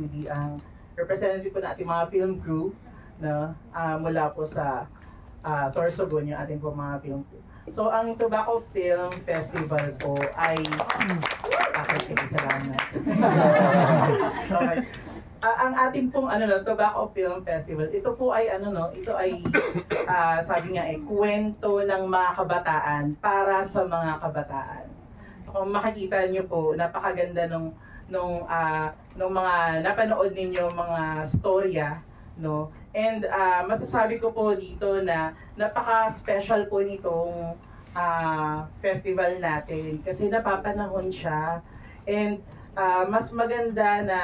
Judy, ang representative po natin mga film crew, no? Mula po sa Sorsogon, yung ating po mga film crew. So, ang Tobacco Film Festival po ay... Okay, sige, salamat. Okay. Ang ating pong Tobacco Film Festival, ito po ay ito ay sabi nga kwento ng mga kabataan para sa mga kabataan. So kung makikita niyo po, napakaganda nung mga napanood ninyo mga storya, no? And masasabi ko po dito na napaka-special po nitong festival natin kasi napapanahon siya, and mas maganda na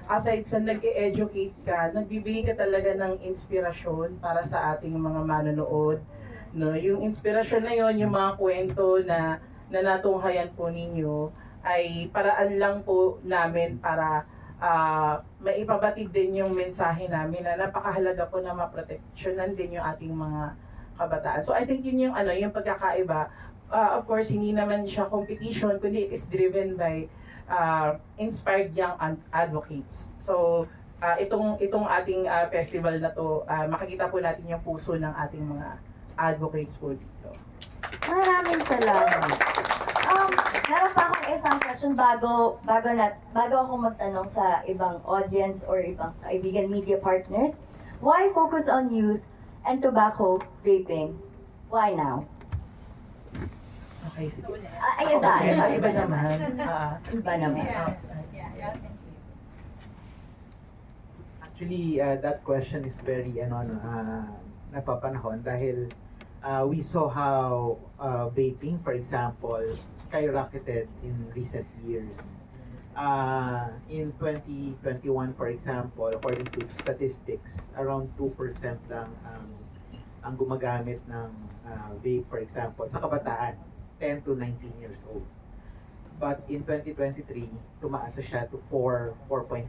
aside sa nag-e-educate ka, nagbibigay ka talaga ng inspirasyon para sa ating mga manonood. No, yung inspirasyon na yon, yung mga kwento na natunghayan po ninyo, ay paraan lang po namin para maipabatid din yung mensahe namin na napakahalaga po na maproteksyonan din yung ating mga kabataan. So I think yun yung yung pagkakaiba. Of course, hindi naman siya competition, kundi it is driven by inspired young advocates. So, itong ating festival na to, makikita po natin yung puso ng ating mga advocates po dito. Maraming salamat. Meron pa akong isang question bago ako magtanong sa ibang audience or ibang kaibigan media partners. Why focus on youth and tobacco vaping? Why now? Okay, sige. Iba naman. Iba naman. Actually, that question is very napapanahon dahil we saw how vaping, for example, skyrocketed in recent years. In 2021, for example, according to statistics, around 2% lang ang gumagamit ng vape, for example, sa kabataan, 10 to 19 years old. But in 2023, tumaas siya to 4.5%.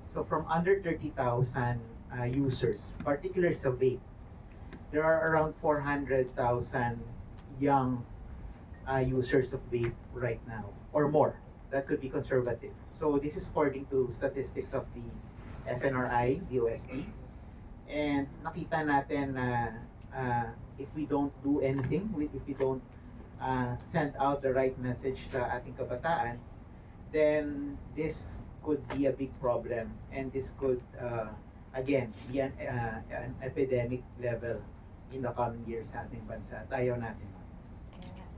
So from under 30,000 users, particularly sa vape, there are around 400,000 young users of vape right now, or more. That could be conservative. So this is according to statistics of the FNRI, DOST. And nakita natin na if we don't do anything, if we don't send out the right message sa ating kabataan, then this could be a big problem, and this could again be an epidemic level in the coming years sa ating bansa. Tayo natin.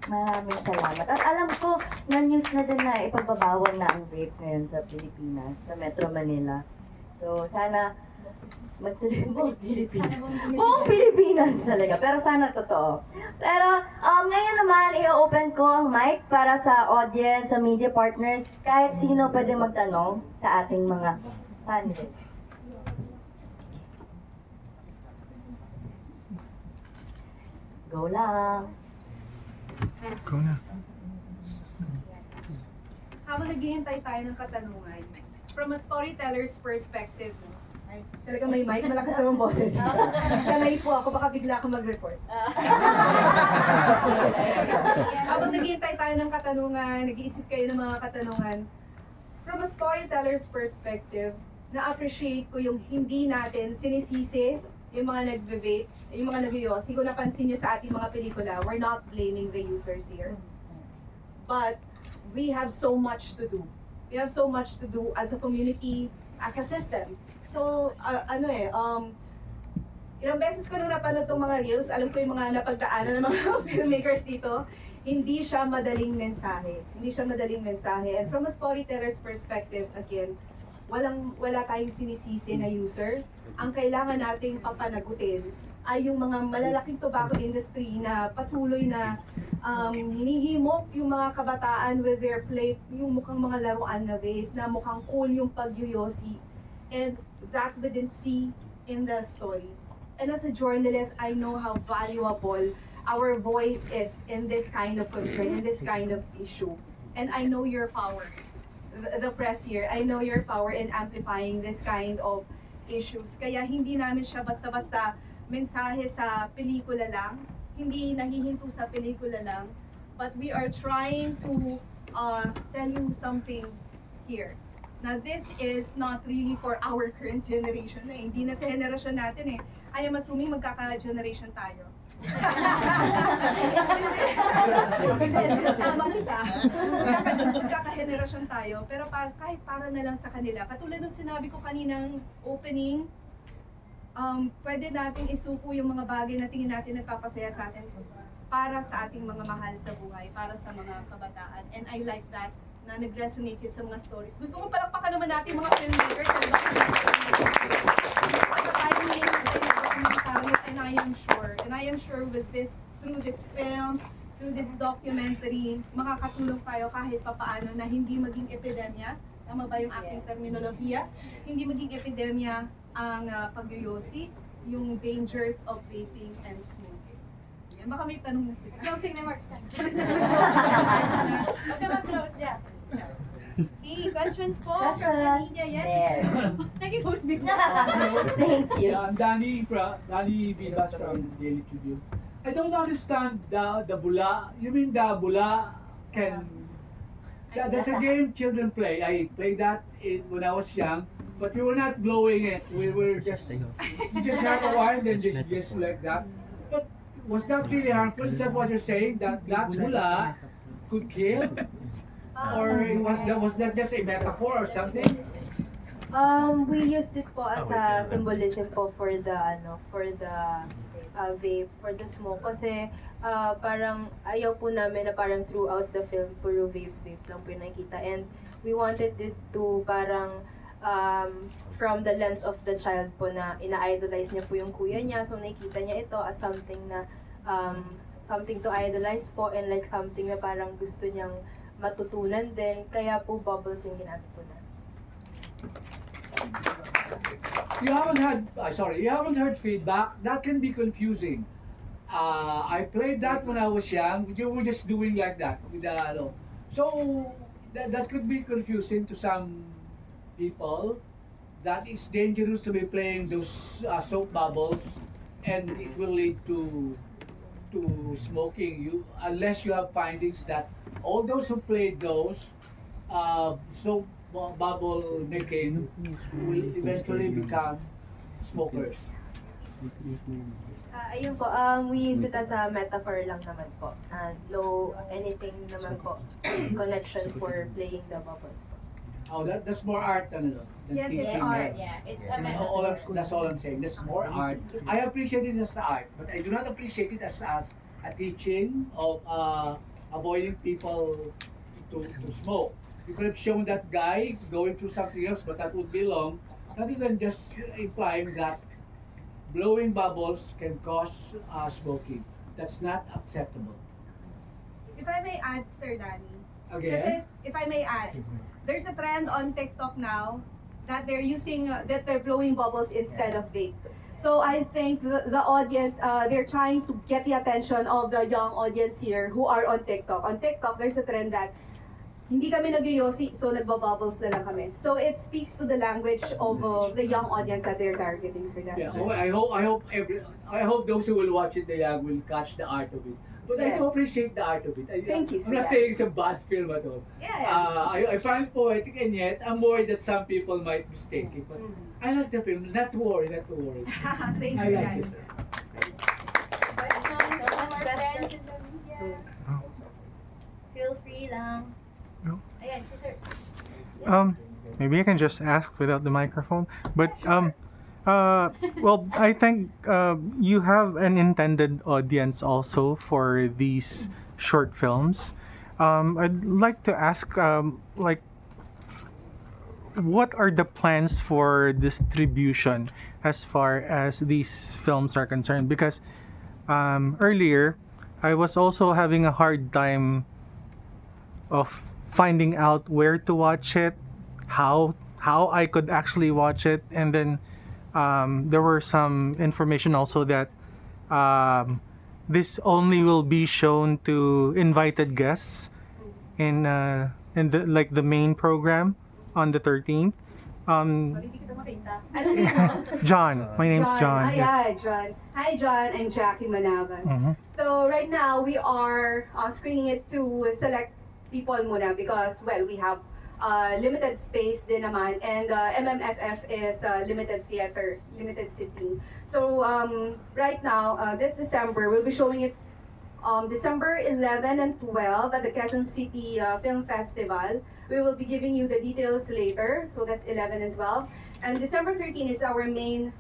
Maraming salamat. At alam ko, na-news na din na ipagbabawal na ang vape ngayon sa Pilipinas, sa Metro Manila. So, sana buong Pilipinas. Buong Pilipinas talaga. Pero sana totoo. Pero, ngayon naman, i-open ko ang mic para sa audience, sa media partners, kahit sino pwede magtanong sa ating mga panelists. Go lang. Go na. Habang naghihintay tayo ng katanungan, from a storyteller's perspective, ay, talaga may mic, malakas naman boses. Sanay po ako, baka bigla ako mag-report. Habang naghihintay tayo ng katanungan, nag-iisip kayo ng mga katanungan, from a storyteller's perspective, na-appreciate ko yung hindi natin sinisisi yung mga nagbe-vape, yung mga nag-yosi. Kung napansin nyo sa ating mga pelikula, we're not blaming the users here. But we have so much to do. We have so much to do as a community, as a system. So, ilang beses ko nung napanood itong mga reels, alam ko yung mga napagdaanan ng mga filmmakers dito, hindi siya madaling mensahe. Hindi siya madaling mensahe. And from a storyteller's perspective, again, wala tayong sinisisi na user. Ang kailangan nating papanagutin ay yung mga malalaking tobacco industry na patuloy na hinihimok yung mga kabataan with their plate, yung mukhang mga laruan na vape, na mukhang cool yung pagyoyosi. And that we didn't see in the stories. And as a journalist, I know how valuable our voice is in this kind of concern, in this kind of issue. And I know your power, the press here, I know your power in amplifying this kind of issues. Kaya hindi namin siya basta-basta mensahe sa pelikula lang, hindi nahihinto sa pelikula lang, but we are trying to tell you something here. Now, this is not really for our current generation. Hindi na sa generation natin eh. I am assuming magkaka-generation tayo. Sinasama kita. Magkaka-generation tayo. Pero kahit para na lang sa kanila. Katulad ng sinabi ko kaninang opening, pwede natin isuko yung mga bagay na tingin natin nagpapasaya sa atin para sa ating mga mahal sa buhay, para sa mga kabataan. And I like that na nag-resonate yun sa mga stories. Gusto ko palakpakan naman natin mga filmmakers and and I am sure with this, through these films, through this documentary, makakatulong tayo kahit papaano na hindi maging epidemya. Tama ba yung aking terminolohiya? Hindi maging epidemya ang pagyoyosi, yung dangers of vaping and smoking. Yan, baka may tanong na sila. Closing remarks ka. Huwag ka mag-close dyan. Okay, questions po from the Questions? media, yes? There. Nag-host bigla. Thank you. Yeah, I'm Danny Vivas from Daily Tribune. I don't understand the bula. You mean the bula can... That's a game children play. I played that when I was young, but we were not blowing it. We were just... You just have a wire, then just like that. But was that really harmful? Is that what you're saying? That bula could kill? Or was that just a metaphor or something? We used it po as a symbolism po for the vape, for the smoke. Kasi parang ayaw po namin na parang throughout the film puro vape lang po yung nakikita. And we wanted it to parang from the lens of the child po na ina-idolize niya po yung kuya niya. So nakikita niya ito as something na something to idolize po, and like something na parang gusto niyang matutunan din. Kaya po bubbles yung ginamit po na. You haven't heard feedback. That can be confusing. I played that when I was young. You were just doing like that with the so that could be confusing to some people. That it's dangerous to be playing those soap bubbles, and it will lead to smoking. Unless you have findings that all those who played those soap bubble making will eventually become smokers. Ayun po, we use it as a metaphor lang naman po. No anything naman po connection for playing the bubbles po. Oh, that's more art than Yes, it's teaching. art. Yeah, it's a That's all I'm saying. That's more art. I appreciate it as art, but I do not appreciate it as a teaching of avoiding people to smoke. You could have shown that guy going through something else, but that would be long. Not even just implying that blowing bubbles can cause smoking. That's not acceptable. If I may add, Sir Danny. Kasi, Again, if I may add, there's a trend on TikTok now that they're using, that they're blowing bubbles instead of vape. So I think the audience, they're trying to get the attention of the young audience here who are on TikTok. On TikTok, there's a trend that hindi kami nagyoyosi, so nagbabubbles na lang kami. So it speaks to the language of the young audience that they're targeting, Sir Danny. yeah. So I hope those who will watch it, they will catch the art of it. But I do Yes. appreciate the art of it. Thank you, I'm not sir. saying it's a bad film at all. Yeah. I find it poetic, and yet I'm worried that some people might mistake it. But I like the film. Not to worry. Thanks, I Sir like Danny. it. Questions from our friends in the media? Feel free lang. No. Ayan, si Sir. Maybe I can just ask without the microphone. But well, I think you have an intended audience also for these short films. I'd like to ask, like, what are the plans for distribution as far as these films are concerned? Because earlier, I was also having a hard time of finding out where to watch it, how I could actually watch it, and then there were some information also that this only will be shown to invited guests in the main program on the 13th. Sorry, di kita makita. Ano yun? John, my name's John. Hi, Yes. hi, John. Hi, John. I'm Jackie Manaban. Mhm. So right now we are screening it to select people muna because, well, we have limited space din naman, and MMFF is limited theater, limited seating. So right now, this December, we'll be showing it December 11 and 12 at the Quezon City Film Festival. We will be giving you the details later, so that's 11 and 12. And December 13 is our main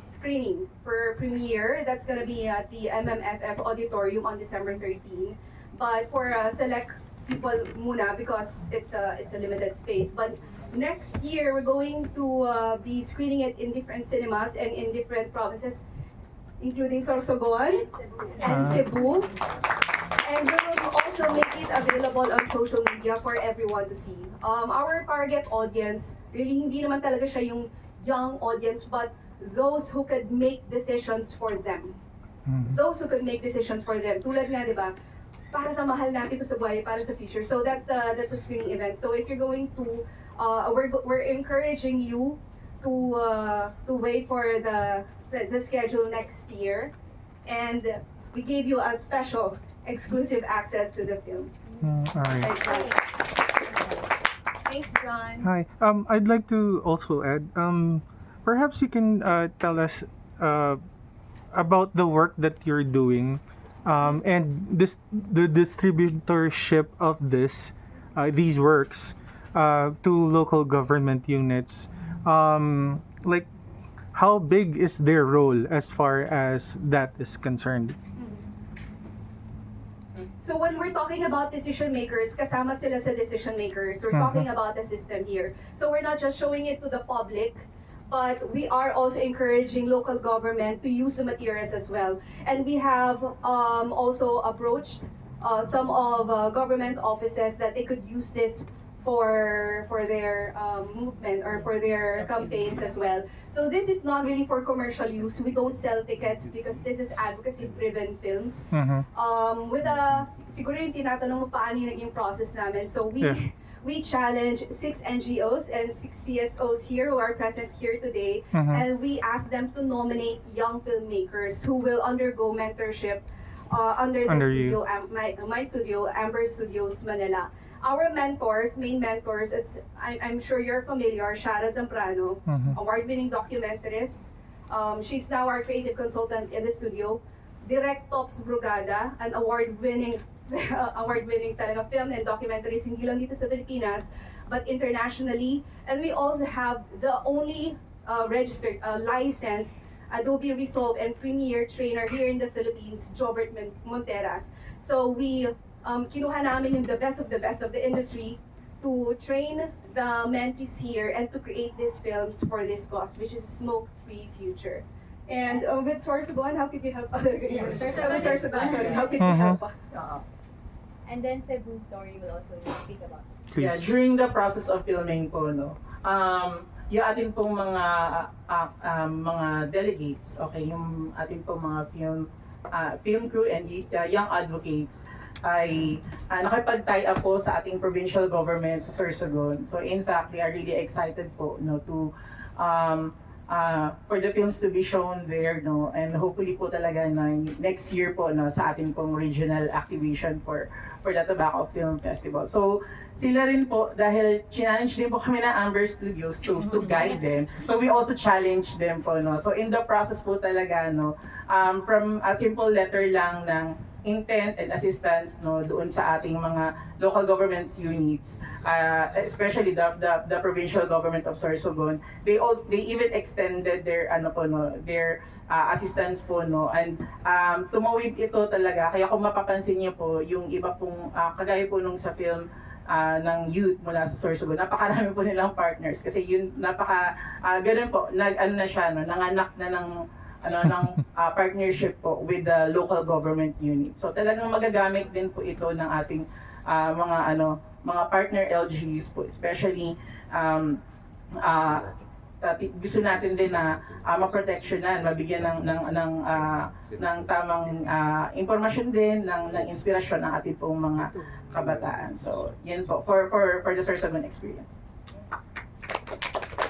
screening for premiere. That's gonna be at the MMFF Auditorium on December 13. But for select people muna, because it's a limited space. But next year, we're going to be screening it in different cinemas and in different provinces, including Sorsogon and Cebu. And we will also make it available on social media for everyone to see. Our target audience, really hindi naman talaga siya yung young audience, but those who could make decisions for them. Those who could make decisions for them. Tulad nga, di ba? Para sa mahal natin ito sa buhay, para sa future. So that's a screening event. So if you're going to, we're encouraging you to wait for the schedule next year, and we gave you a special exclusive access to the film. All right. Thanks, John. Hi. I'd like to also add. Perhaps you can tell us about the work that you're doing, and the distributorship of these works to local government units. Like, how big is their role as far as that is concerned? So when we're talking about decision makers, kasama sila sa decision makers. We're talking about the system here. So we're not just showing it to the public, but we are also encouraging local government to use the materials as well. And we have also approached some of government offices that they could use this for their movement or for their campaigns as well. So this is not really for commercial use. We don't sell tickets because this is advocacy-driven films. With siguro yung tinatanong mo paano yung naging process namin. So we challenge 6 NGOs and 6 CSOs here who are present here today, and we ask them to nominate young filmmakers who will undergo mentorship under the studio, my studio, Amber Studios Manila. Our mentors, main mentors, is I'm sure you're familiar, Shara Zambrano, award-winning documentarist. She's now our creative consultant in the studio. Direct Tops Brugada, an award-winning talaga film and documentaries, hindi lang dito sa Pilipinas, but internationally. And we also have the only registered, licensed Adobe Resolve and Premiere trainer here in the Philippines, Jobert Monteras. So we kinuha namin yung the best of the industry to train the mentees here and to create these films for this cause, which is a smoke-free future. And with Sorsogon, how could you help us? Sorry, how could you help us? And then Cebu, Tori will also speak about it. Please. Yeah, during the process of filming po, no, yung atin pong mga delegates, okay, yung atin pong mga film crew and young advocates ay nakipag-tie up po sa ating provincial government sa Sorsogon. So in fact, they are really excited po, no, to for the films to be shown there, no, and hopefully po talaga na next year po, no, sa ating pong regional activation for the Tobacco Film Festival. So sila rin po, dahil challenge din po kami na Amber Studios to guide them. So we also challenge them po, no. So in the process po talaga, no, from a simple letter lang ng intent and assistance, no, doon sa ating mga local government units, especially the provincial government of Sorsogon, they even extended their their assistance po, no, and tumawid ito talaga. Kaya kung mapapansin niyo po yung iba pong kagaya po nung sa film ng youth mula sa Sorsogon, napakarami po nilang partners kasi yun ganun po, na siya, no, nanganak na ng partnership po with the local government unit. So talagang magagamit din po ito ng ating mga partner LGUs po, especially gusto natin din na maproteksyonan, mabigyan ng tamang impormasyon din, ng inspirasyon ng ating pong mga kabataan. So yan po for the Sorsogon experience.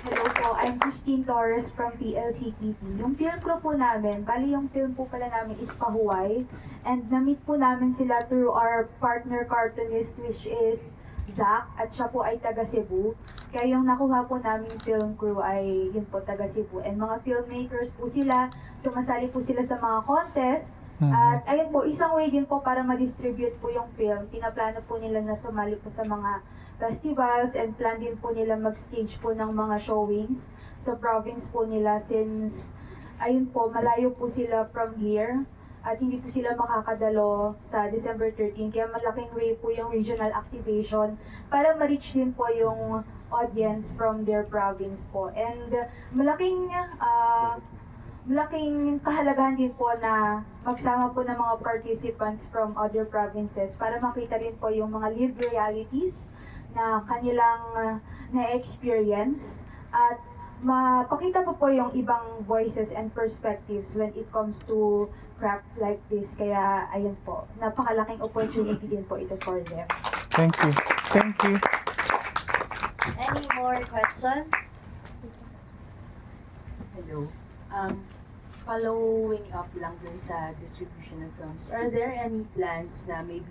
Hello po, I'm Christine Torres from PLCTV. Yung film crew po namin, bali yung film po pala namin is Pahuway. And na-meet po namin sila through our partner cartoonist, which is Zach, at siya po ay taga Cebu. Kaya yung nakuha po namin film crew ay yun po taga Cebu. And mga filmmakers po sila, sumasali po sila sa mga contest. At ayun po, isang way din po para ma-distribute po yung film. Pinaplano po nila na sumali po sa mga festivals and plan din po nila mag-stage po ng mga showings sa province po nila since ayun po, malayo po sila from here at hindi po sila makakadalo sa December 13. Kaya malaking way po yung regional activation para ma-reach din po yung audience from their province po. And malaking kahalagahan din po na magsama po ng mga participants from other provinces para makita rin po yung mga lived realities na kanilang na-experience at mapakita po yung ibang voices and perspectives when it comes to craft like this. Kaya ayun po, napakalaking opportunity din po ito for them. Thank you. Thank you. Any more questions? Hello. Following up lang dun sa distribution of films, are there any plans na maybe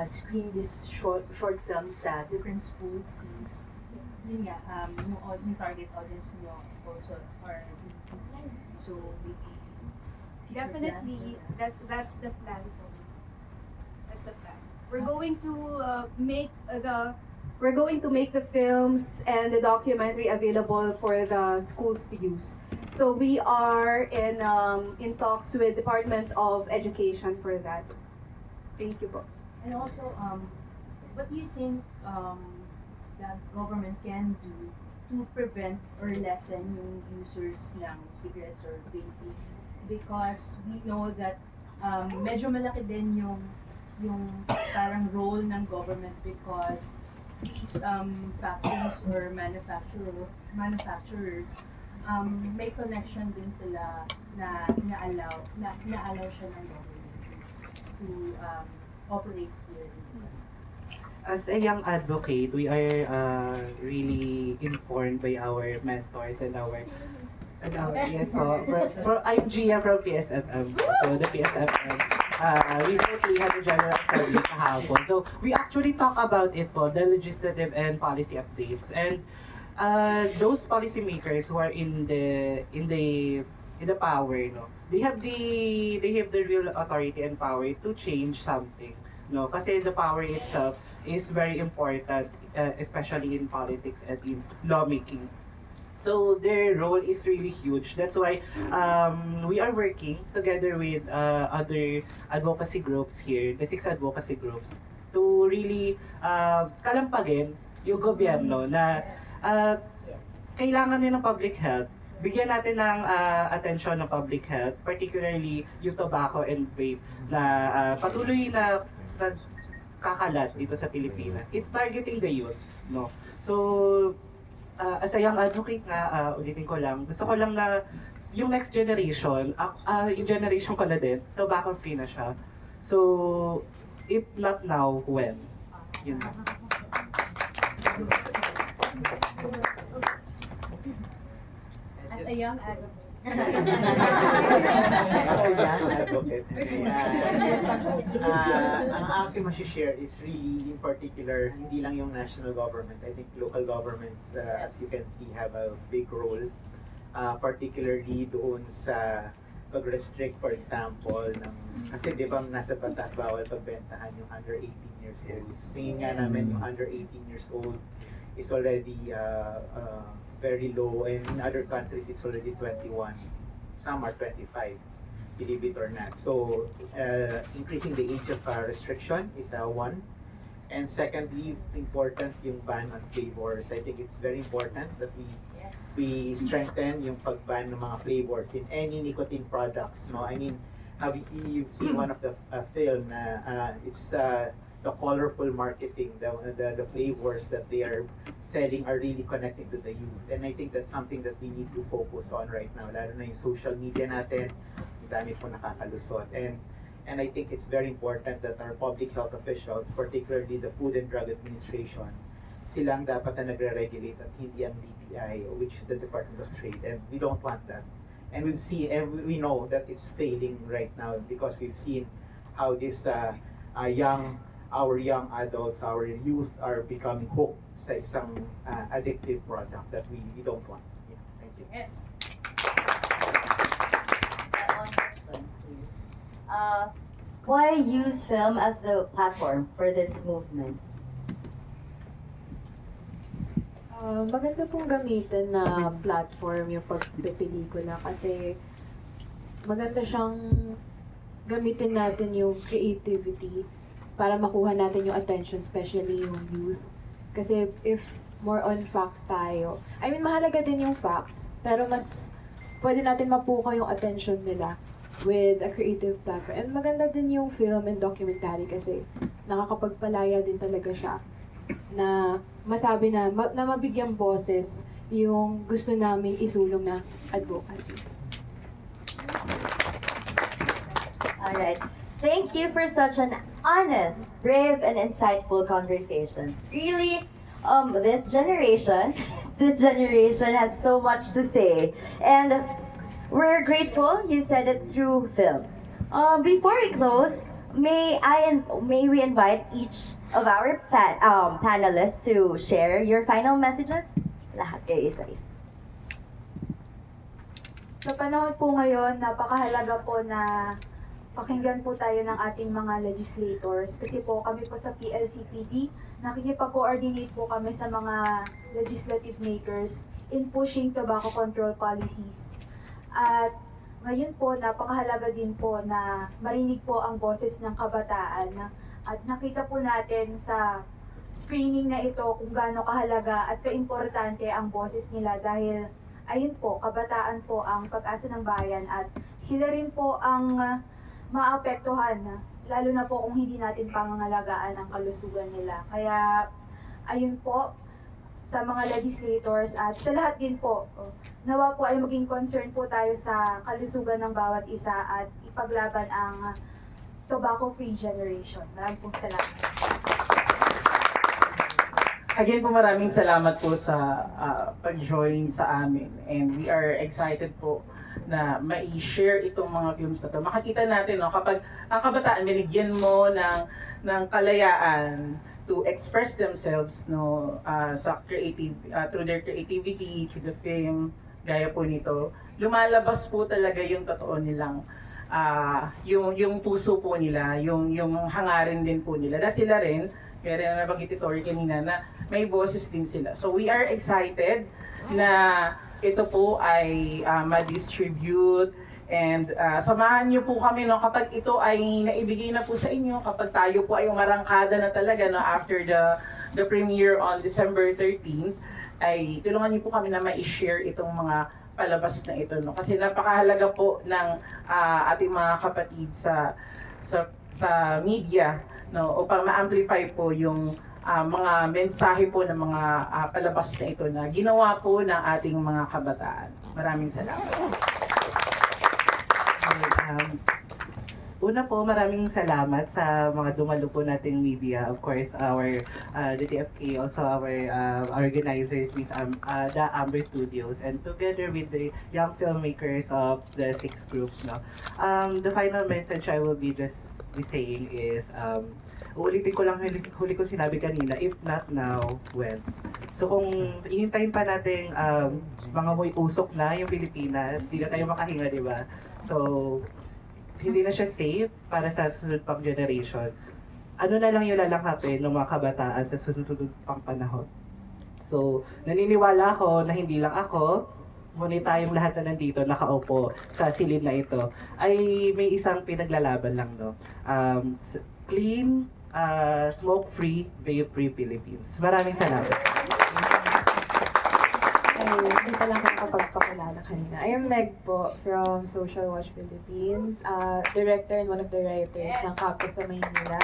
screen this short films sa different schools since yun nga, yung target audience mo also are so maybe future Definitely, plans that's the plan. That's the plan. We're going to make the films and the documentary available for the schools to use. So we are in talks with Department of Education for that. Thank you po. And also, what do you think the government can do to prevent or lessen yung users ng cigarettes or vaping? Because we know that medyo malaki din yung parang role ng government because these factories or manufacturers may connection din sila na ina-allow siya ng government to operate here. As a young advocate, we are really informed by our mentors and our yes I'm Gia from PSFM. So the PSFM recently had a general assembly kahapon. So we actually talk about it po, the legislative and policy updates. And those policymakers who are in the power, no, they have the real authority and power to change something. No, kasi the power itself is very important, especially in politics and in lawmaking. So their role is really huge. That's why we are working together with other advocacy groups here, the 6 advocacy groups, to really kalampagin yung gobyerno na kailangan din ng public health. Bigyan natin ng atensyon ng public health, particularly yung tobacco and vape na patuloy na kakalat dito sa Pilipinas. It's targeting the youth, no? So, as a young advocate nga, ulitin ko lang, gusto ko lang na yung next generation, yung generation ko na din, tobacco free na siya. So, if not now, when? Yun na. As a young advocate. Ako young advocate. Ang aking masishare is really in particular, hindi lang yung national government. I think local governments, as you can see, have a big role. Particularly doon sa pag-restrict, for example, kasi di ba nasa batas bawal pagbentahan yung under 18 years old. Tingin nga namin yung under 18 years old is already very low, and in other countries it's already 21. Some are 25, believe it or not. So increasing the age of restriction is one. And secondly, important yung ban on flavors. I think it's very important that we strengthen yung pag-ban ng mga flavors in any nicotine products. No, I mean, have you seen one of the film na it's the colorful marketing, the flavors that they are selling are really connecting to the youth. And I think that's something that we need to focus on right now. Lalo na yung social media natin, ang dami po nakakalusot. And I think it's very important that our public health officials, particularly the Food and Drug Administration, silang dapat na nagre-regulate at hindi ang DTI, which is the Department of Trade. And we don't want that. And we've seen, and we know that it's failing right now because we've seen how this young our young adults, our youth are becoming hooked sa isang addictive product that we don't want. Yeah, thank you. Yes. One question, please. Why use film as the platform for this movement? Maganda pong gamitin na platform yung pagpipelikula kasi maganda siyang gamitin natin yung creativity para makuha natin yung attention, especially yung youth. Kasi if more on facts tayo, I mean, mahalaga din yung facts, pero mas pwede natin mapukaw yung attention nila with a creative platform. And maganda din yung film and documentary kasi nakakapagpalaya din talaga siya na masabi na, na mabigyan boses yung gusto naming isulong na advocacy. Alright. Thank you for such an honest, brave, and insightful conversation. Really, this generation has so much to say. And we're grateful you said it through film. Before we close, may we invite each of our panelists to share your final messages? Lahat kayo isa-isa. Sa panahon po ngayon, napakahalaga po na pakinggan po tayo ng ating mga legislators kasi po kami po sa PLCPD, nakikipag-coordinate po kami sa mga legislative makers in pushing tobacco control policies. At ngayon po, napakahalaga din po na marinig po ang boses ng kabataan at nakita po natin sa screening na ito kung gaano kahalaga at kaimportante ang boses nila dahil ayun po, kabataan po ang pag-asa ng bayan at sila rin po ang maapektuhan, lalo na po kung hindi natin pangangalagaan ang kalusugan nila. Kaya ayun po, sa mga legislators at sa lahat din po, nawa po ay maging concern po tayo sa kalusugan ng bawat isa at ipaglaban ang tobacco-free generation. Maraming pong salamat. Again po, maraming salamat po sa pag-join sa amin. And we are excited po na mai-share itong mga films na to. Makikita natin, no, kapag ang kabataan binigyan mo ng kalayaan to express themselves, no, sa through their creativity, through the film, gaya po nito, lumalabas po talaga yung totoo nilang yung puso po nila, yung hangarin din po nila. Na sila rin, kaya rin na nabanggit ni Tori kanina, na may boses din sila. So we are excited na ito po ay ma-distribute and samahan niyo po kami, no, kapag ito ay naibigay na po sa inyo, kapag tayo po ay umarangkada na talaga, no, after the premiere on December 13th, ay tulungan niyo po kami na ma-share itong mga palabas na ito, no, kasi napakahalaga po ng ating mga kapatid sa media, no, upang ma-amplify po yung mga mensahe po ng mga palabas na ito na ginawa po ng ating mga kabataan. Maraming salamat. Una po, maraming salamat sa mga dumalo po nating media. Of course, our DTFK, also our organizers, the Amber Studios, and together with the young filmmakers of the 6 groups. No? The final message I will be saying is, uulitin ko lang huli ko sinabi kanina, if not now, when? So kung ihintayin pa natin mga muy usok na yung Pilipinas, hindi na tayo makahinga, di ba? So, hindi na siya safe para sa susunod pang generation. Ano na lang yung lalakapin ng mga kabataan sa susunod pang panahon? So, naniniwala ako na hindi lang ako, ngunit tayong lahat na nandito nakaupo sa silid na ito, ay may isang pinaglalaban lang, no? Clean, smoke-free, vape-free Philippines. Maraming salamat. Hindi pa lang ako kapagpakilala kanina. I am Meg po from Social Watch Philippines, director and one of the writers ng Kapos sa Maynila.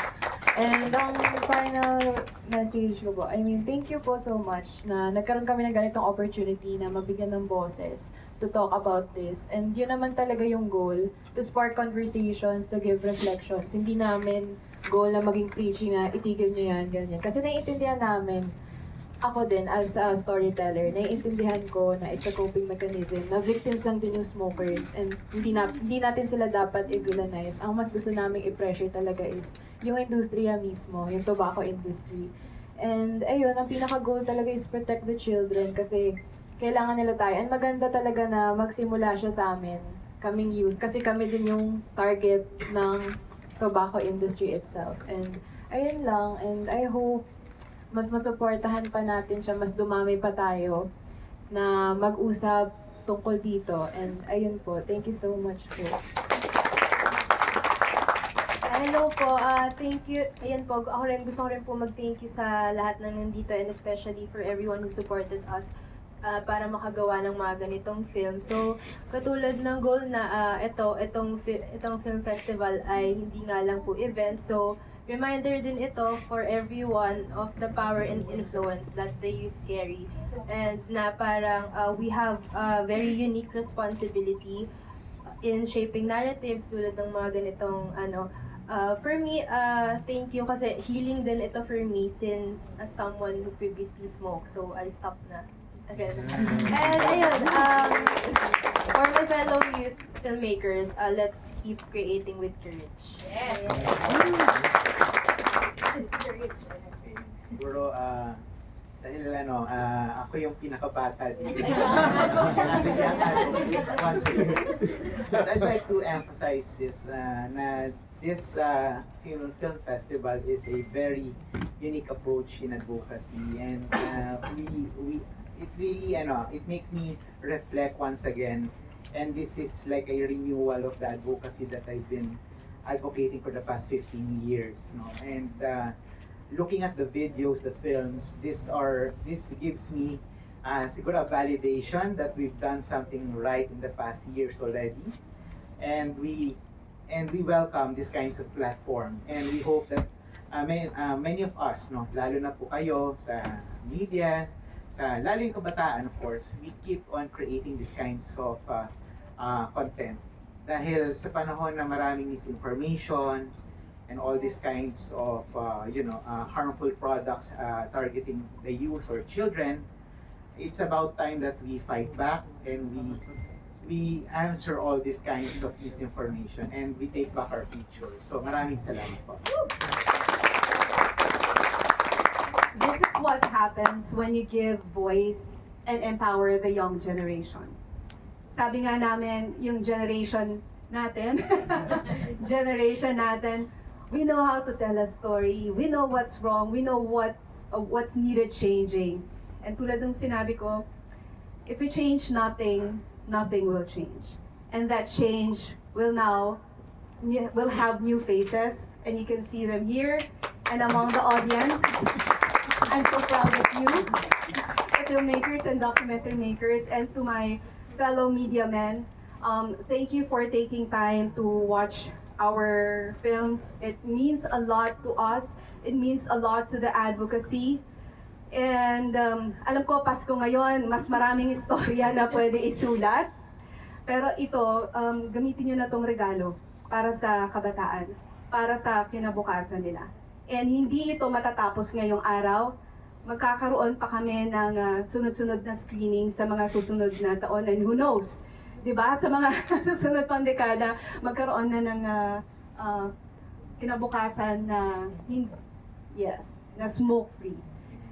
And ang final message ko po, I mean, thank you po so much na nagkaroon kami ng ganitong opportunity na mabigyan ng boses to talk about this. And yun naman talaga yung goal, to spark conversations, to give reflections. Hindi namin goal na maging preachy na itigil nyo yan, ganyan. Kasi naiintindihan namin, ako din as a storyteller, naiintindihan ko na it's a coping mechanism, na victims lang din yung smokers and hindi natin sila dapat i-villainize. Ang mas gusto namin i-pressure talaga is yung industriya mismo, yung tobacco industry. And ayun, ang pinaka-goal talaga is protect the children kasi kailangan nila tayo. And maganda talaga na magsimula siya sa amin, kaming youth, kasi kami din yung target ng tobacco industry itself. And ayun lang, and I hope mas masuportahan pa natin siya, mas dumami pa tayo na mag-usap tungkol dito. And ayun po, thank you so much po. Hello po, thank you. Ayan po, gusto ko rin po mag-thank you sa lahat na nandito and especially for everyone who supported us para makagawa ng mga ganitong film. So, katulad ng goal na itong film festival ay hindi nga lang po event. So, reminder din ito for everyone of the power and influence that the youth carry. And na parang we have a very unique responsibility in shaping narratives tulad ng mga ganitong for me, thank you kasi healing din ito for me since as someone who previously smoked. So, I stopped na. Again. And ayun, for my fellow youth filmmakers, let's keep creating with courage. Yes. Siguro, dahil ako yung pinakabata dito. Once again. But I'd like to emphasize this, na this film festival is a very unique approach in advocacy, and it really, it makes me reflect once again, and this is like a renewal of the advocacy that I've been advocating for the past 15 years, and looking at the videos, the films, this gives me siguro a validation that we've done something right in the past years already, and we welcome this kinds of platform, and we hope that many of us, lalo na po kayo sa media, lalo yung kabataan, of course, we keep on creating these kinds of content. Dahil sa panahon na maraming misinformation and all these kinds of harmful products targeting the youth or children, it's about time that we fight back and we answer all these kinds of misinformation and we take back our future. So maraming salamat po. This is what happens when you give voice and empower the young generation. Sabi nga namin, yung generation natin, we know how to tell a story. We know what's wrong. We know what's needed changing. And tulad ng sinabi ko, if we change nothing, nothing will change. And that change will have new faces, and you can see them here and among the audience. I'm so proud of you, the filmmakers and documentary makers, and to my fellow media men. Thank you for taking time to watch our films. It means a lot to us. It means a lot to the advocacy. And alam ko, Pasko ngayon, mas maraming istorya na pwede isulat. Pero ito, gamitin nyo na tong regalo para sa kabataan, para sa kinabukasan nila. And hindi ito matatapos ngayong araw. Magkakaroon pa kami ng sunod-sunod na screening sa mga susunod na taon. And who knows, di ba? Sa mga susunod pang dekada, magkaroon na ng kinabukasan na, na smoke-free.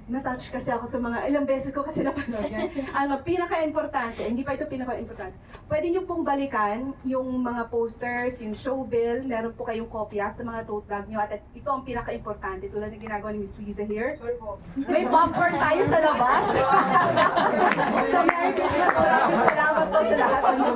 Na-touch kasi ako sa mga, ilang beses ko kasi napanood yan. Ang pinaka-importante, hindi pa ito pinaka-importante, pwede nyo pong balikan yung mga posters, yung show bill, meron po kayong kopya sa mga tote bag nyo, at ito ang pinaka-importante, tulad ng ginagawa ni Miss Luisa here. May popcorn tayo sa labas. So Merry Christmas, maraming salamat po sa lahat ng